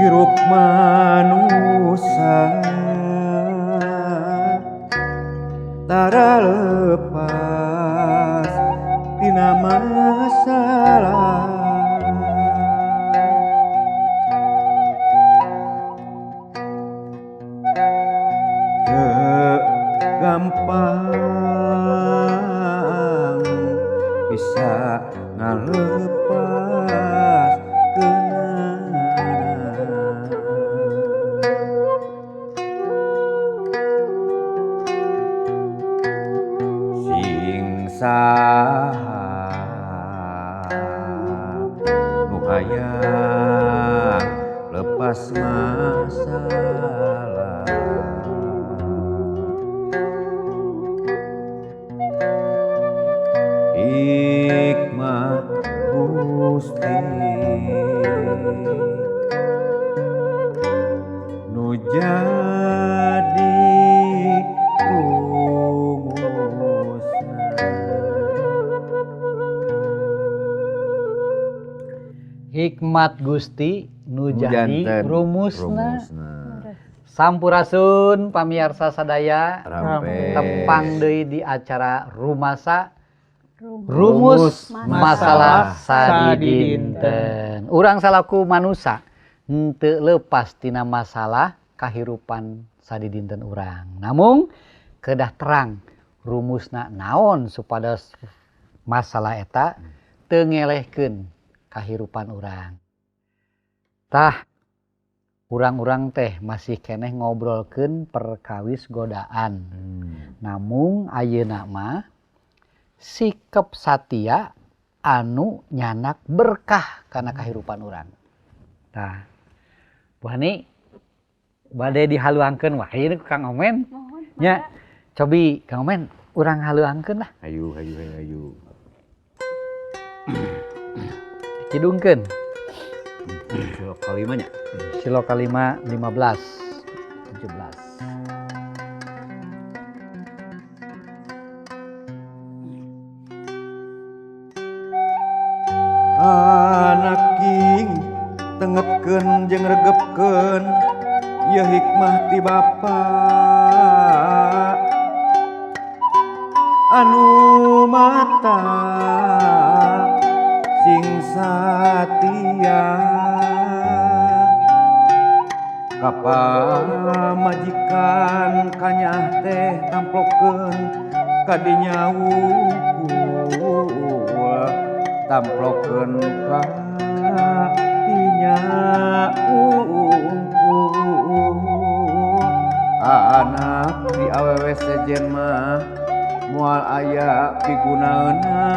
Hirup manusia tara lepas tina masalah. Teu gampang bisa ngalepas sing saha nu hayang lepas masalah. Hikmah Gusti nu jadi rumusna. Hikmat Gusti nu jadi janten rumusna. Sampurasun pamirsa sadaya Rampe. tepang deui di acara Rumasa Rumus Masalah Sadi Dinten. Urang salaku manusia henteu leupas tina masalah kahirupan sadi dinten urang. Namung kedah terang rumusna naon supados masalah eta teu ngelehkeun kahirupan urang. Tah urang-urang teh masih keneh ngobrolkeun perkawis godaan. Namung ayeuna mah sikep satia anu nyanak berkah kana kahirupan urang. Tah, Buhani bade dihaluangkeun wah ieu Kang Omen. Nya, cobi Kang Omen urang haluangkeun lah. Ayu. Kidungkeun. Silo kalimanya. Silo kalima 15 17. Anak king tengepkeun jeung regepkeun ieu hikmah ti Bapa anu mata sing satia kapamajikan kanyah teh tamplokeun kadinya wungkul tamplokeun ka dinya wungkul. Anak di awewe sejen mah moal aya pigunaeunna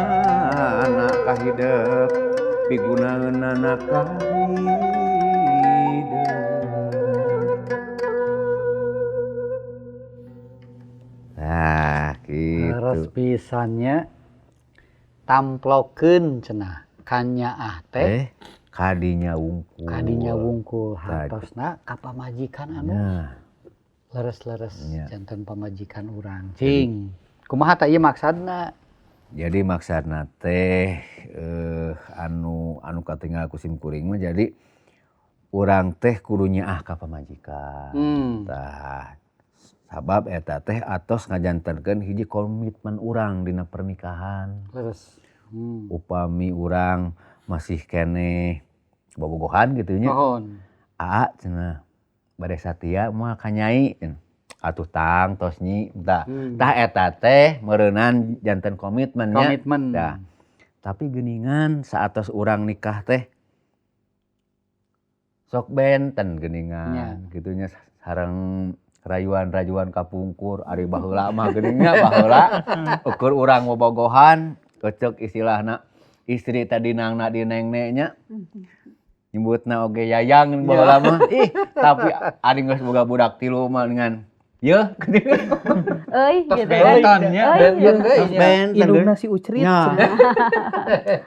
anak kahidep pigunaeunna anak kahidep. Nah gitu. Leres pisannya tamplokeun cenah kanyaah teh Kadinya wungkul. kadinya wungkul hartosna ka pamajikan anu Nah, leres-leres Nya. janten pamajikan urang. Cing. Kumaha ta ieu maksudna? jadi maksudna teh anu katinggal ku simkuring mah jadi urang teh kudu nyaah ka pamajikan. Tah sabab eta teh atos ngajantenkeun hiji komitmen urang dina pernikahan. Leres. Upami urang masih keneh bobogohan gitu nya. Mohon. Aa cenah bade satia moal ka nyai atuh tang tos nyi tah. Tah eta teh meureunan janten komitmennya. Komitmen. Tah. Tapi geuningan saatos urang nikah teh sok benten geuningan kitu nya sareng rayuan-rayuan kapungkur ari baheula mah geuning nya baheula ukur urang bobogohan cocok istilahna istri tadi nangna di nengne nya nyebutna oge yayang baheula mah ih tapi ari geus boga budak tilu mah dengan yeuh Euy gitu bentan nya. Indungna si Ucrit.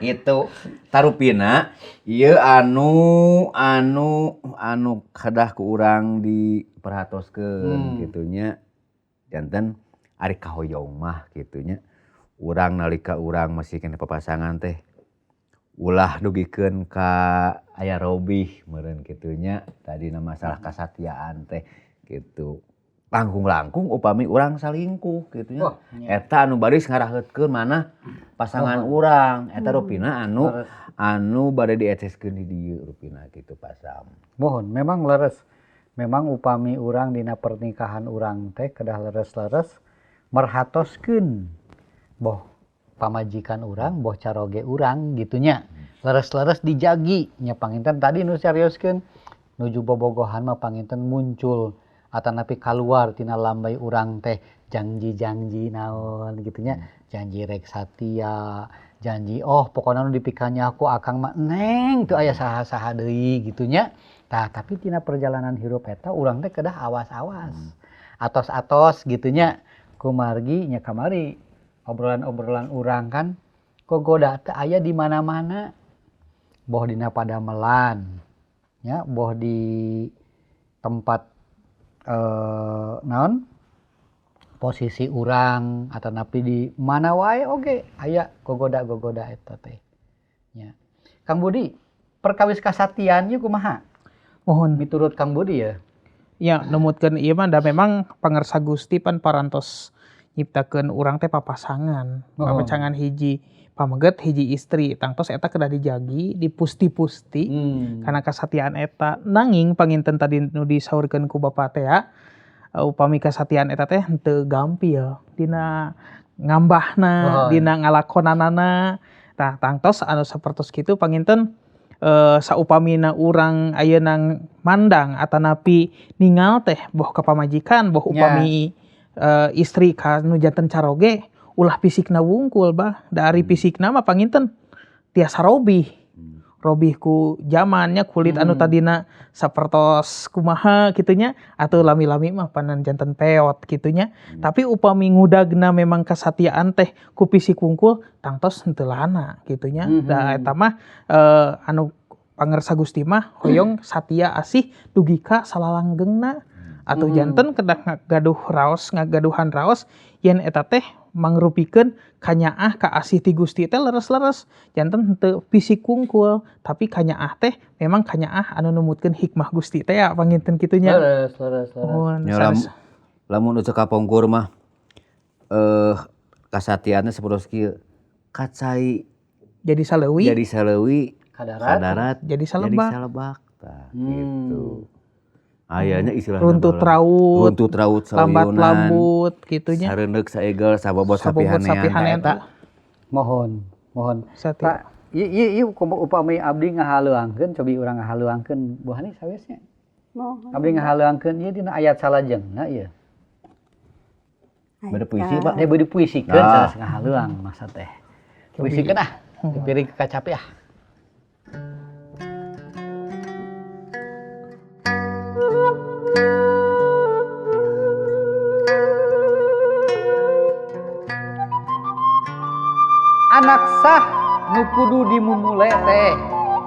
Itu tarupina ieu anu kadah ku urang diperhatoskeun kitu nya janten ari kahoyong mah kitu nya urang nalika urang masih keneh papasangan teh ulah dugikeun ka aya robih meureun kitu nya tadina masalah kasatiaan teh gitu. Langkung-langkung upami urang salingkuh kitu nya. Eta anu baris ngaraheutkeun manah pasangan urang, eta rupina anu bade dieceskeun di dieu rupina kitu pasam. Mohon memang leres. Memang upami urang dina pernikahan urang teh kedah leres-leres merhatoskeun boh pamajikan urang, boh caroge urang gitunya. Leres-leres dijagi nya panginten tadi nu seriuskeun nuju bobogohan mah panginten muncul atanapi kaluar tina lambai urang teh janji-janji naon gitunya, janji rek satia, janji pokoknya nu dipikannya aku akang mah neng teu aya saha-saha deui gitunya. Tah tapi tina perjalanan hirup eta urang teh kedah awas-awas. Atos-atos gitunya. Kumargi nya kamari obrolan-obrolan urang kan gogoda teh aya di mana-mana. Boh dina padamelan. Ya, boh di tempat naon? Posisi urang atanapi di mana wae oge aya gogoda-gogoda eta teh. Ya. Kang Budi, perkawis kasatian ieu kumaha? Mohon Miturut Kang Budi ya. ya numutkeun ieu mah da memang pangarsa Gusti pan parantos nyiptakeun urang teh papasangan. Papasangan hiji pameget hiji istri tangtos eta kedah dijagi dipusti-pusti karena kasatiaan eta nanging panginten tadi nu disaurkeun ku Bapa teh upami kasatiaan eta teh henteu gampil dina ngambahna dina ngalakonanana. Tah tangtos anu sapertos kitu panginten saupamina urang ayeuna mandang atanapi ningal teh boh ka pamajikan boh upami istri ka nu janten caroge ulah pisikna wungkul bah dari pisikna mah panginten tiasa robih ku zamannya kulit anu tadina sapertos kumaha kitunya atuh lami-lami mah panan janten peot kitunya. Tapi upami ngudagna memang kasatiaan teh ku pisik wungkul tangtos henteu lana kitunya. Da eta mah anu pangarsa Gusti mah hoyong satia asih dugi ka salalanggengna atuh janten kedah ngagaduhan raos yen eta teh mangrupikeun kanyaah ka asih ti Gusti teh leres-leres janten henteu pisik wungkul tapi kanyaah teh memang kanyaah anu numutkeun hikmah Gusti teh ya panginten kitunya. Leres. Lamun ucap kapongkur mah kasatiannya sapertos kieu kacai jadi saleuwi kadarat jadi salebak tah gitu. Ayahnya istilah runtut raut lambat lambut gitunya sareundeuk saegal sabobot sapihanean eta. Mohon Satia. Pak ieu upami abdi ngahaleuangkeun cobi urang ngahaleuangkeun buahani sawisnya. Mohon. Abdi ngahaleuangkeun ieu dina ayat salajengna ieu. Bade puisi Pak. Bade puisikeun sanes ngahaleuang masa teh. Puisikeun dipiri ke kacapi Anak sah nu kudu dimumule teh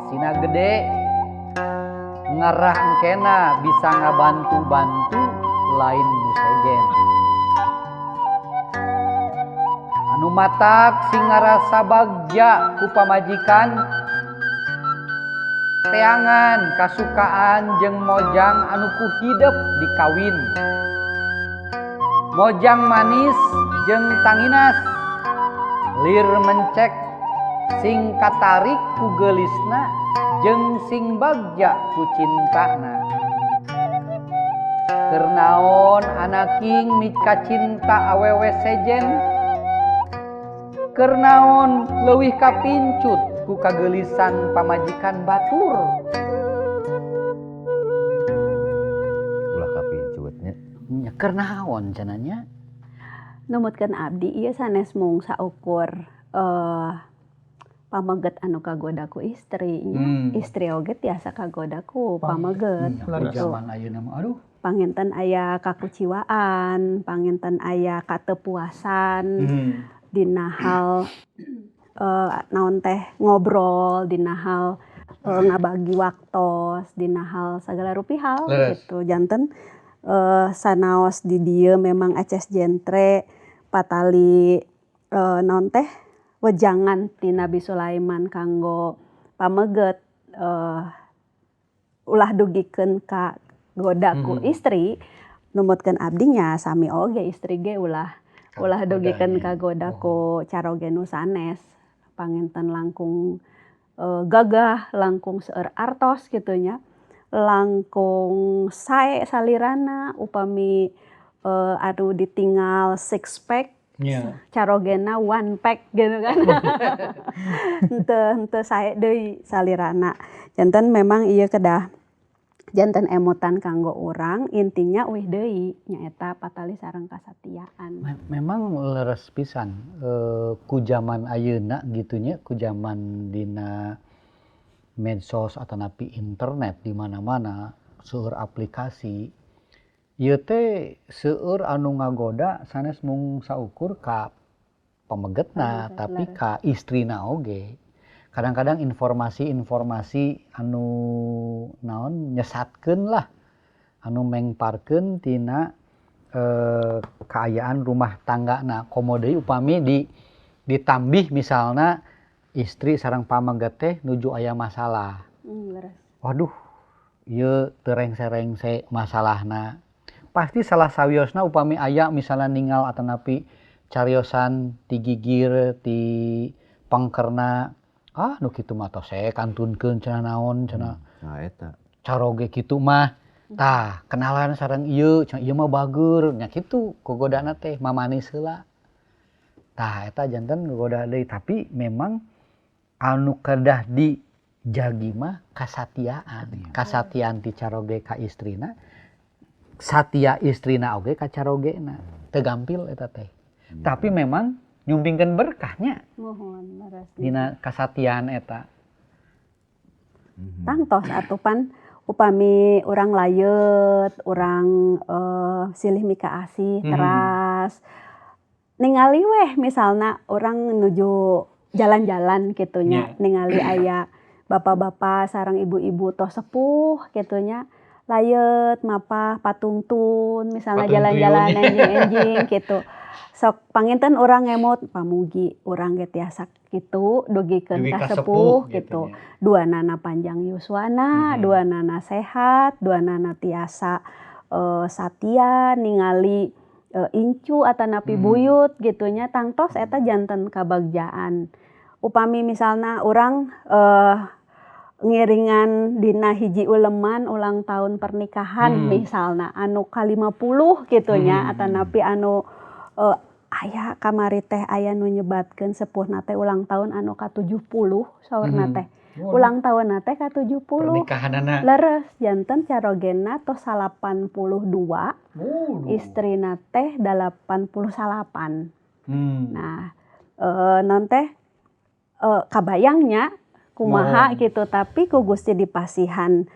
sina gede ngarah engkena bisa ngabantu-bantu lain nu sejen. Anu matak sing ngarasa bagja ku pamajikan teangan kasukaan jeung mojang anu ku hidep dikawin. Mojang manis jeung tanginas lir mencek sing katarik ku geulisna jeung sing bagja ku cintana. Keur naon anaking mika cinta awewe sejen? Keur naon leuwih kapincut ku kageelisan pamajikan batur? Ulah kapincutnya. Nya keur naon cenanya? Numutkeun abdi ieu sanes mung saukur pameget anu kagoda ku istri nya. Istri oge tiasa kagoda ku pameget. Zaman ayeuna mah aduh. Panginten aya kakuciwaan, panginten aya katepuasan, dina hal naon teh ngobrol, dina hal ngabagi waktos, dina hal sagala rupi hal gitu. Janten sanaos di dieu memang aces jentre patali naon teh wejangan ti Nabi Sulaiman kanggo pameget ulah dugikeun ka goda ku istri, numutkeun abdi nya sami oge istri ge ulah dugikeun ka goda ku caroge nu sanes, panginten langkung gagah, langkung seueur artos kitu nya, langkung sae salirana upami anu ditinggal 6 pack. Carogena 1 pack gitu kan. Henteu sae deui salirana. Janten memang ieu kedah janten emutan kanggo urang, intinya euih deui nyaeta patali sareng kasatiaan. Memang leres pisan ku zaman ayeuna gitu nya, ku zaman dina medsos atau napi internet di mana-mana seueur aplikasi. Ieu teh seueur anu ngagoda sanes mung saukur ka pamegetna tapi ka istrina oge. Kadang-kadang informasi-informasi anu naon nyesatkeun lah, anu mengparkeun tina kaayaan rumah tanggana. Komo deui upami ditambih misalna istri sareng pameget teh nuju aya masalah. Waduh, ieu teu rengse-rengse masalahna. Pasti salah sawiosna upami aya misalnya ninggal atanapi cariosan ti gigir ti pangkerna, nu kitu mah tos kantunkeun cenah naon cenah. Eta Caroge kitu mah tah kenalan sareng ieu cenah ieu mah bager nya kitu gogodana teh mamanis heula. Tah eta janten gogoda deui, tapi memang anu kedah dijagi mah kasatiaan. Kasatiaan ti caroge ka istrina, satia istrina oge ka carogena. Teu gampil eta teh. Tapi memang nyumpingkeun berkahnya. Mohon leres. Dina kasatiaan eta. Tangtos atupan upami urang layeut, urang silih mika asih teras ningali weh misalna urang nuju jalan-jalan kitu nya, ningali aya bapak-bapak sareng ibu-ibu tos sepuh kitu nya layeut mapah patuntun misalnya jalan-jalan enjing-enjing gitu. Sok panginten urang ngemot pamugi urang ge tiasa kitu dugikeun ka sepuh gitu. Duanana panjang yuswana, duanana sehat, duanana tiasa satia ningali incu atanapi buyut gitu nya, tangtos eta janten kabagjaan. Upami misalna urang ngiringan dina hiji uleman ulang tahun pernikahan misalna anu ka-50 kitu nya atanapi anu aya kamari teh aya nu nyebatkeun sepuhna teh ulang tahun anu ka-70 saurna teh. Ulang tahunna teh ka-70. Pernikahanana leres janten carogena tos 82, istrina teh 88. Nah, non teh kabayangnya kumaha gitu, tapi ku Gusti dipasihan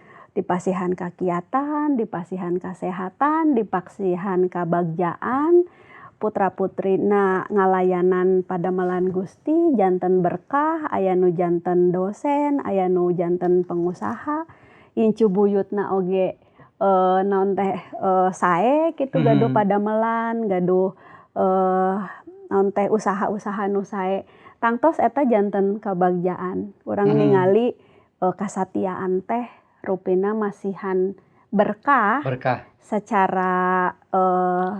kakiatan, dipasihan kasehatan, dipasihan kabagjaan, putra-putrina ngalayanan padamelan Gusti, janten berkah, aya nu janten dosen, aya nu janten pengusaha, incu buyutna oge naon teh sae kitu gaduh padamelan, gaduh naon teh usaha-usaha nu sae. Tangtos eta janten kabagjaan. Urang ningali kasatiaan teh rupina masihan berkah. Secara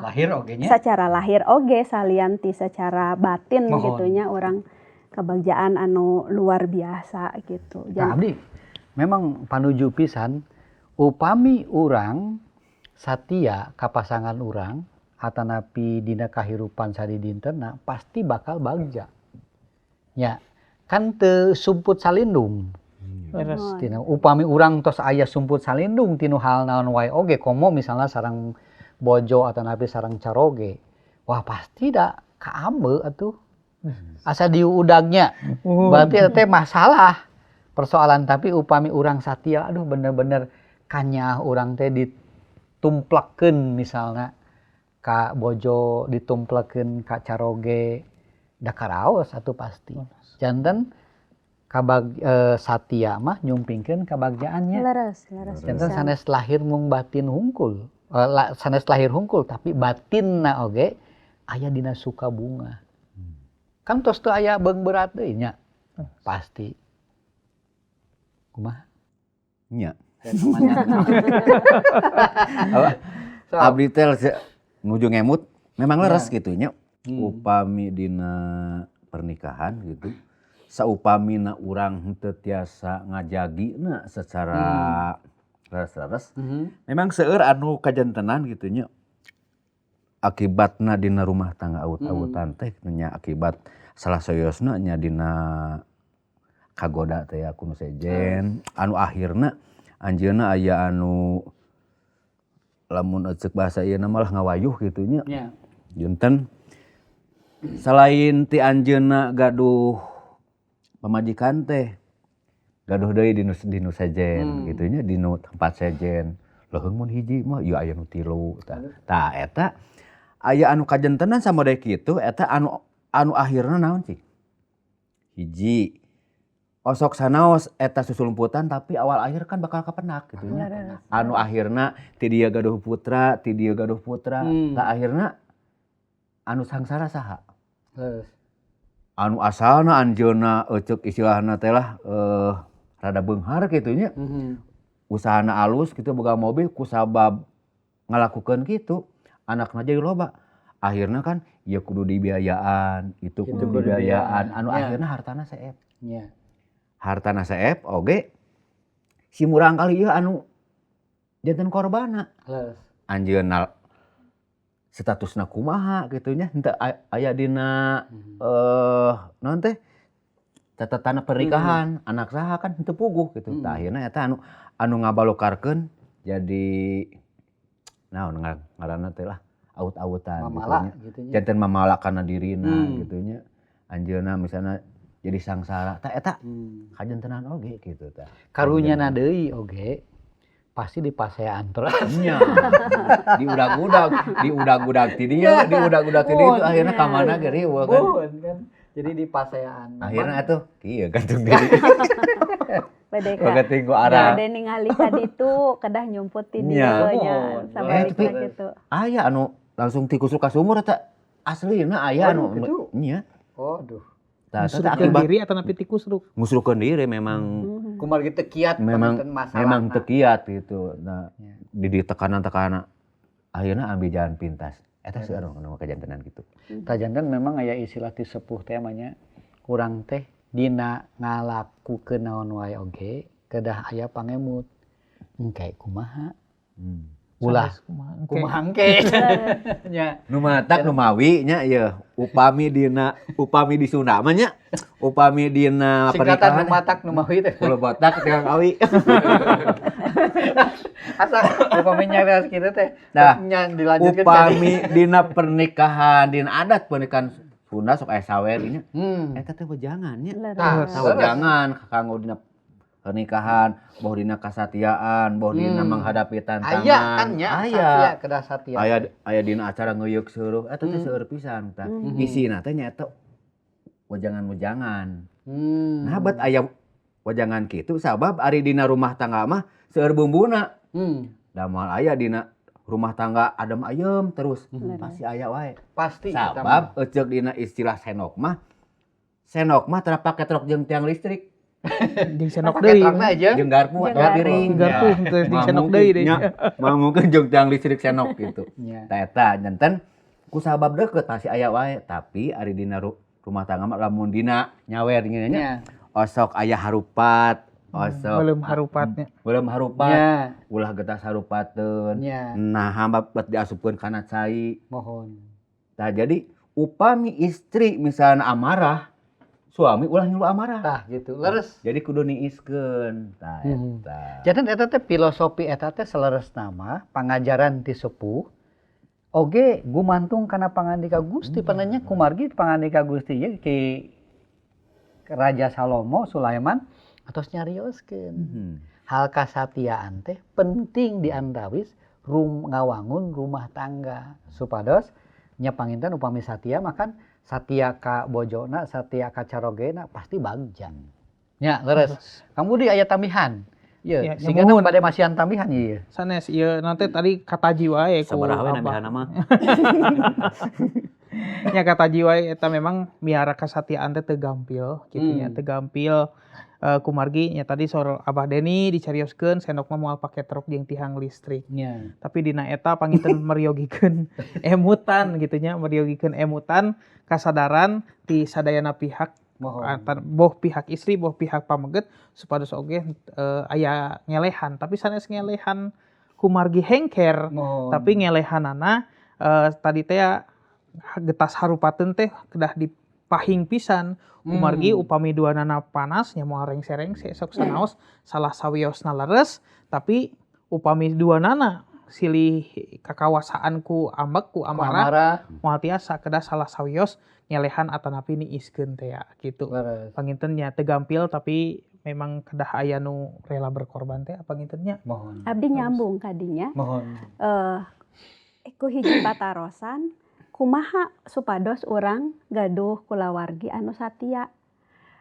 lahir oge nya. Secara lahir oge salianti secara batin gitunya urang kabagjaan anu luar biasa gitu. Nah, abdi memang panuju pisan upami urang satia ka pasangan urang atanapi dina kahirupan sadidintenna pasti bakal bagja. Ya, kan teu sumput salindung. Tina upami urang tos aya sumput salindung tinu hal naon wae oge komo misalnya sareng bojo atanapi sareng caroge. Wah, pasti da kaambe atuh. Asa diudagnya. Berarti eta teh masalah persoalan, tapi upami urang satia aduh bener-bener kanyah urang teh ditumplekeun misalnya ka bojo, ditumplekeun ka caroge. Da karaos atuh pasti. Janten satia mah nyumpingkeun kabagjaannya. Leres. Janten sanes lahir mung batin hungkul. Sanes lahir hungkul tapi batinna oge aya dina suka bunga. Kan tos teu aya beung berat deui nya. Pasti. Kumaha? Nya. So, Abdi teh nuju ngemut memang leres Ya. gitu nya. Upami dina pernikahan gitu. Saupamina urang henteu tiasa ngajagina secara leres-leres. Memang seueur anu kajantenan gitu nya. Akibatna dina rumah tangga aut-autan teh nya akibat salah sayosna nya dina kagoda teh aku nu sejen anu akhirna anjeunna aya anu lamun ceuk bahasa ieu malah ngawayuh kitu nya. nya. Junten selain ti anjeunna gaduh pamajikan teh gaduh deui dinu sejen gitu nya dinu tempat sejen. Leuheung mun hiji mah ieu aya nu tilu tah eta aya anu kajentenan samode kitu eta anu akhirna naon cing? Hiji osok sanaos eta susulumputan tapi awal akhir kan bakal kapenak gitu nya. Anu akhirna ti dieu gaduh putra, ti dieu gaduh putra, tah akhirna anu sangsara saha? Terus. Anu asalna anjeunna ceuk istilahna teh lah rada beunghar kitu nya. Usahana alus kitu boga mobil kusabab ngalakukeun kitu. Anakna jadi loba. Akhirna kan ya kudu dibiayaan, itu kudu dibiayaan. Anu akhirna hartana seep. Nya. Hartana seep oge si murang kali ieu anu janten korbana. Terus. Anjeunna statusna kumaha kitu nya henteu aya dina naon teh catatan pernikahan anak saha kan henteu puguh gitu. Tah akhirna eta anu ngabalokarkeun jadi naon ngaranna teh lah aut-autan Mamala gitu gitu nya. nya. Janten mamala kana dirina gitu nya. Anjeunna misalna jadi sangsara tah eta kajentenan oge gitu tah. Karunyana deui oge pasti dipasean terus. Nya. Diudag-udag ti dieu, diudag-udag ti dieu akhirna ka mana ge riweuh kan. kan. Jadi dipasean. Akhirna atuh kieu gantung diri. Bade Oke ka. tinggu arah. Bade ningali ka ditu kedah nyumput ti dieu Nya. nya sabalikna tapi- kitu. Aya anu langsung ti kusuk ka sumur eta aslina aya Oh, anu gitu? nya. Oh, duh. Tah eta Ngusrukkeun akibat diri atau napi ti kusruk. ngusrukkeun diri memang Kumar gitu kiat memang panten masalah. memang teu kiat gitu. Nah, Ya. di tekanan-tekanan akhirnya ambil jalan pintas. Eta seueur anu kajantenan gitu. Tajanten memang aya istilah ti sepuh teh manya kurang teh dina ngalakukeun naon wae oge kedah aya pangemut. Engke kumaha? Ulah kumaha engke. Nya. Nu matak nu mawi nya ieu upami di Sunda mah nya upami dina Singkatan pernikahan nu matak nu mawi teh. kulo botak teh kawi. Asa upami nyareos kitu teh. Nah, nya dilanjutkeun Upami dina pernikahan dina adat pernikahan Sunda sok aya sawer nya. Eta teh wejangan nya. Tah, Sawejangan kanggo dina pernikahan, boh dina kasatiaan, boh dina menghadapi tantangan. Aya kan nya Aya. satya kedah satya. Aya dina acara ngeuyeuk seuruh, eta teh seueur pisan tah. Isina teh nyaeta wejangan-wejangan. Nah, bet aya wejangan kitu sabab ari dina rumah tangga mah seueur bumbuna. Damal aya dina rumah tangga adem ayem terus pasti aya wae. Pasti eta mah. Sabab ceuk dina istilah senok mah teu pake trok jeung tiang listrik. Jeung senok Pake deui. trukna aja. Jeung garpu Jeung atau garpu. piring. Garpu teu jeung senok deui deh. Mungkin jeung tiang listrik senok gitu. Nya. Tah eta janten ku sabab deukeut pasti aya wae, tapi ari dina rumah tangga mah lamun dina nyawer nya Nya. osok aya harupat, osok Belum harupatnya. belum harupat, Nya. ulah getas harupateun. Nya. Nah, hamba bet diasupkeun kana cai. Mohon. Nah, jadi upami istri misalnya amarah, suami ulah nyuruh amarah. Tah gitu. Leres. Jadi kudu niiskeun. Tah eta. Jadi eta teh filosofi eta teh saleres nama pangajaran ti sepuh. Oge gumantung kana pangandika Gusti pananya kumargi pangandika Gusti ye ki Raja Salomo Sulaiman atos nyarioskeun. Hal kasatiaan teh penting diantawis ngawangun rumah tangga supados nya panginten upami satia makan satia ka bojona satia ka carogena pasti bagja nya leres kamu di aya tambihan Ya, ye sehingga nyamun. bade masihan tambihan ieu Sanes ieu nanti tadi kataji wae ku Sabaraha we Abah. namihana mah. nya kata jiwa eta memang miara kasatiaan teh teu gampil kitu nya, teu gampil. Kumargi nya tadi sor Abah Deni dicarioskeun sendok mah moal pake truk jeung tihang listrik. Nya. Tapi dina eta panginten meriogikeun emutan gitu nya, meriogikeun emutan kasadaran ti sadayana pihak, boh pihak istri boh pihak pameget supados oge aya ngelehan, tapi sanes ngelehan kumargi hengker, tapi ngelehanana tadi teh getas harupateun teh kedah dipahing pisan. Kumargi upami duanana panas nya moal rengse-rengse sok sanaos salah sawiosna leres, tapi upami duanana silih kakawasaan ku ambek ku amarah moal tiasa kedah salah sawios nyelehan atanapi niiskeun teh gitu. Panginten nya teu gampil tapi memang kedah aya nu rela berkorban teh panginten nya. Mohon. Abdi nyambung kadinya. Mohon. Ku hiji patarosan kumaha supados urang gaduh kulawargi anu satia.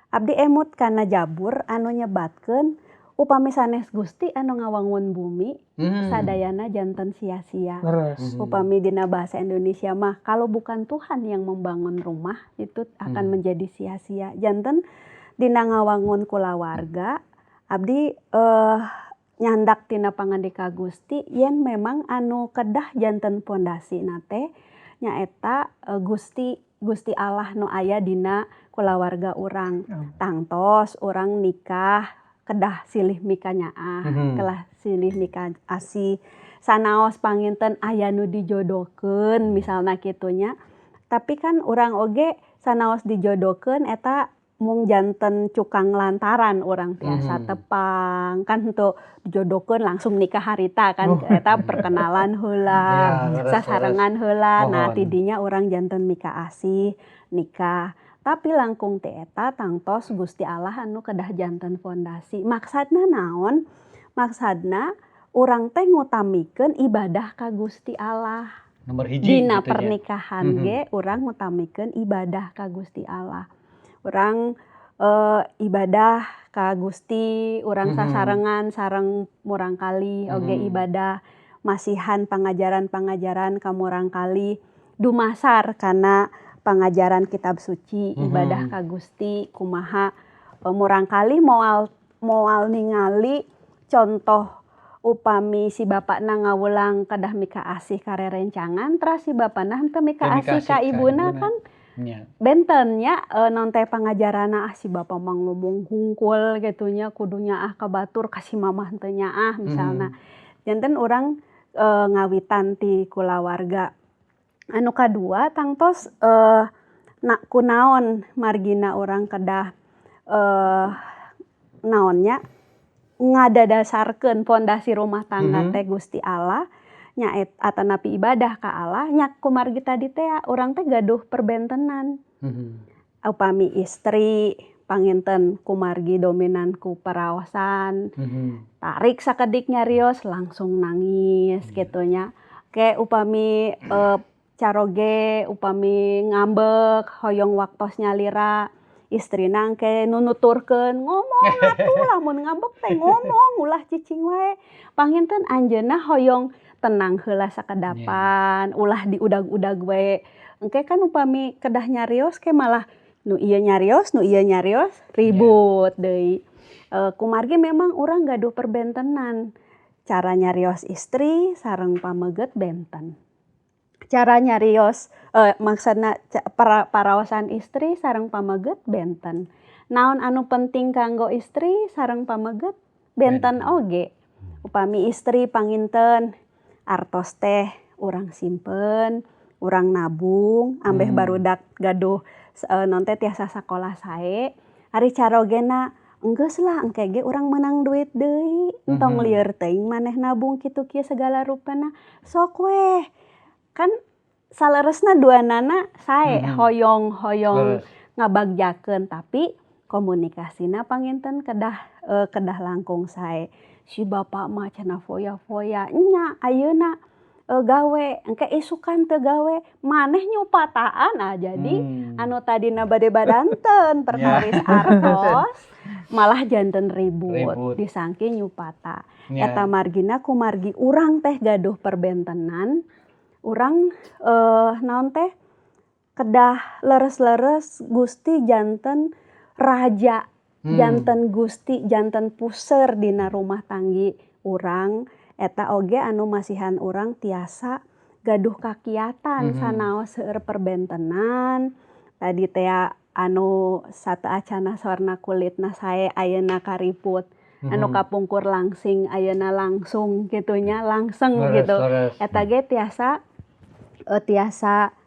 Abdi emut kana jabur anu nyebatkeun upami sanes Gusti anu ngawangun bumi sadayana janten sia-sia. Upami dina bahasa Indonesia mah kalau bukan Tuhan yang membangun rumah itu akan menjadi sia-sia. Janten dina ngawangun kulawarga abdi nyandak tina pangandika Gusti yen memang anu kedah janten pondasina teh nyaeta Gusti Allah nu aya dina kulawarga urang. Tangtos urang nikah kedah silih mika nyaah, kelah silih mika asih. Sanaos panginten aya nu dijodohkeun misalna kitu nya. Tapi kan urang oge sanaos dijodohkeun eta mung janten cukang lantaran urang tiasa tepang kan henteu dijodohkeun langsung nikah harita kan eta perkenalan heula sasarengan heula nah tidinya urang janten mika asih nikah tapi langkung teh eta tangtos Gusti Allah anu kedah janten fondasi maksudna naon maksudna urang teh ngutamikeun ibadah ka Gusti Allah nomor hiji dina pernikahan ge urang ngutamikeun ibadah ka Gusti Allah. Urang ibadah ka Gusti, urang sasarengan sareng murang kali oge ibadah masihan pangajaran-pangajaran ka murang kali dumasar kana pangajaran kitab suci ibadah ka Gusti kumaha murang kali moal ningali contoh upami si bapakna ngawulang kedah mika asih ka rerencangan terus si bapakna henteu mika asih ka ibuna kan bentennya non teh pangajarana si bapa mah ngomong hungkul gitunya kudunya ka batur kasih mamah teu nyaah misalna. Janten urang ngawitan ti kulawarga. Anu kadua tangtos kunaon margina urang kedah naonnya ngadadasarkeun pondasi rumah tangga teh Gusti Allah nya atanapi ibadah ka Allah nya kumargi tadi teh urang teh gaduh perbentenan. Upami istri panginten kumargi dominan ku paraosan. Tarik sakedik nyarios langsung nangis gitu nya. Ke upami caroge upami ngambek hoyong waktos nyalira istrina engke nunuturkeun ngomong atuh lamun ngambek teh ngomong ulah cicing wae. Panginten anjeunna hoyong tenang heula sakedapan ulah diudag-udag wae engke kan upami kedah nyarios ke malah nu ieu nyarios ribut deui. Kumargi memang urang gaduh perbentenan cara nyarios istri sareng pameget benten cara nyarios maksudna paraosan istri sareng pameget benten naon anu penting kanggo istri sareng pameget benten oge upami istri panginten artos teh urang simpen, urang nabung, ambeh barudak gaduh non teh tiasa sakolah sae. Ari carogena enggeus lah engke ge urang menang duit deui, entong lieur teuing maneh nabung kitu kieu segala rupana. Sok weh. Kan saleresna duanana sae hoyong ngabagjakeun tapi komunikasina panginten kedah langkung sae. Si bapak mah cenah foya-foya nya ayeuna gawe engke isukan teu gawe maneh nyupataan jadi anu tadina bade badanten perkaris artos malah janten ribut disangki nyupata eta margina kumargi urang teh gaduh perbentenan urang naon teh kedah leres-leres Gusti janten raja, janten Gusti, janten puser dina rumah tanggi urang, eta oge anu masihan urang tiasa gaduh kakiatan sanaos seueur perbentenan. Tadi teh anu sateuacana warna kulitna sae ayeuna kariput, anu kapungkur langsing ayeuna langsung gitunya, langseng gitu. Eta ge tiasa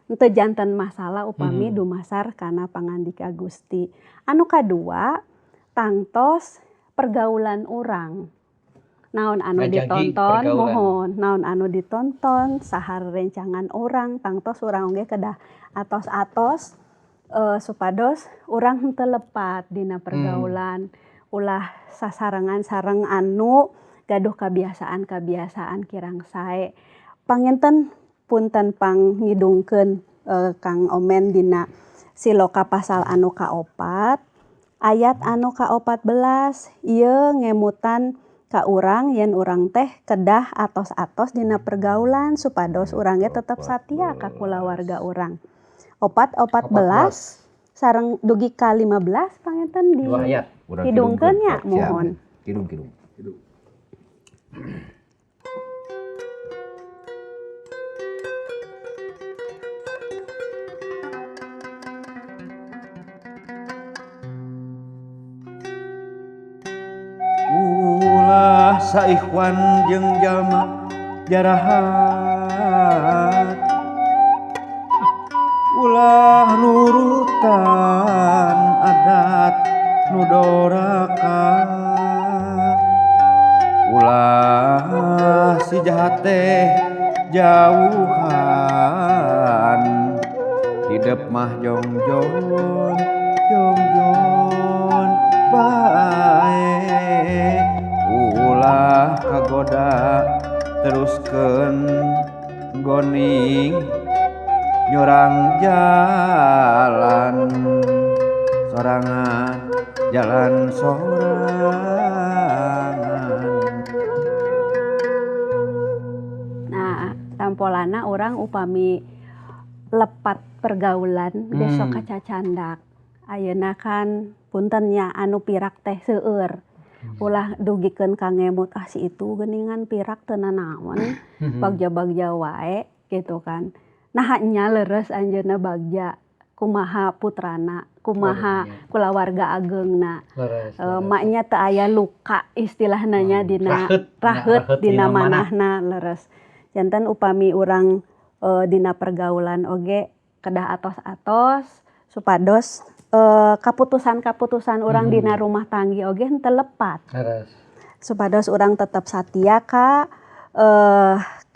teu janten masalah upami dumasar kana pangandika Gusti. Anu kadua tangtos pergaulan urang. Naon anu ditonton mohon, naon anu ditonton sahar rencangan urang tangtos urang oge kedah atos-atos supados urang henteu lepat dina pergaulan. Ulah sasarengan sareng anu gaduh kebiasaan-kebiasaan kirang sae. Panginten punten pangidungkeun Kang Omen dina Siloka pasal anu kaopat ayat anu ka-14 ieu ngemutan ka urang yen urang teh kedah atos-atos dina pergaulan supados urang ge tetep satia ka kulawarga urang. 14 sareng dugi ka 15 panginten di hidungkeun nya mohon. Kidung. Ulah saikhwan jeung jalma jarahat, ulah nurutan adat nu doraka, ulah si jahat teh jauhan, hidup mah jongjon bae, ulah kagoda teruskeun goning nyurang jalan sorangan, jalan sorangan. Nah, tampolana orang upami lepat pergaulan besok kacacandak. Ayeuna kan puntennya anu pirak teh seueur. Ulah dugikeun ka ngemut si itu geuningan pirak teu nanaon, bagja-bagja wae gitu kan. Nah nya leres anjeunna bagja kumaha putrana, kumaha kulawarga ageungna. Maknya teu aya luka istilahna nya dina raheut dina manahna leres. Janten upami urang dina pergaulan oge kedah atos-atos supados kaputusan-kaputusan urang dina rumah tanggi oge henteu lepat. Supados urang tetep satia ka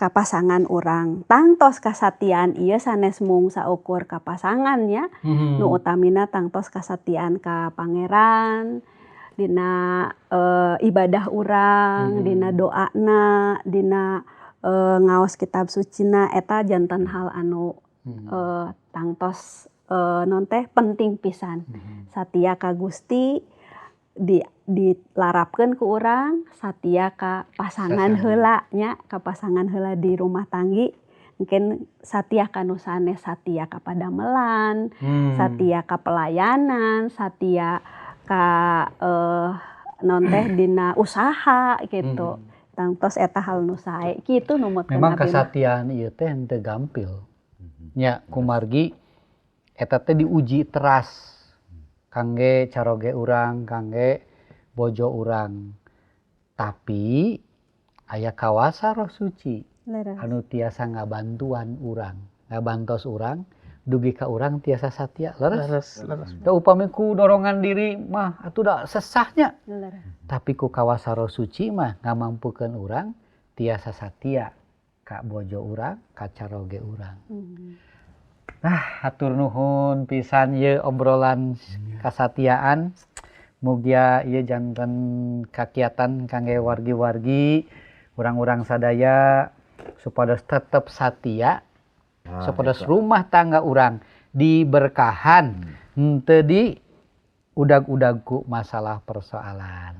pasangan urang. Tangtos kasatian ieu sanes mung saukur ka pasangan nya. Nu utamina tangtos kasatian ka pangeran dina ibadah urang, dina doana, dina ngaos kitab sucina eta janten hal anu tangtos non teh penting pisan. Satia ka Gusti dilarapkeun ku urang, satia ka pasangan heula nya, ka pasangan heula di rumah tanggi. Mungkin satia ka nu sanes, satia ka padamelan, satia ka pelayanan, satia ka non teh dina usaha gitu. Tangtos eta hal nu sae kitu numutkeun memang abdi. kesatian ieu teh henteu gampil. Nya kumargi eta teh diuji teras kangge caroge urang, kangge bojo urang. Tapi aya kawasa Roh Suci anu tiasa ngabantuan urang, ngabantos urang, dugi ka urang tiasa satia leres. Da upami ku dorongan diri mah atuh da sesahnya. Tapi ku kawasa Roh Suci mah ngamampukeun urang tiasa satia ka bojo urang, ka caroge urang. Hatur nuhun pisan ye obrolan kasatiaan. Mugia ieu janten kakiatan kangge wargi-wargi urang-urang sadaya supados tetep satia, supados rumah tangga urang diberkahan, henteu di udag-udag ku masalah persoalan.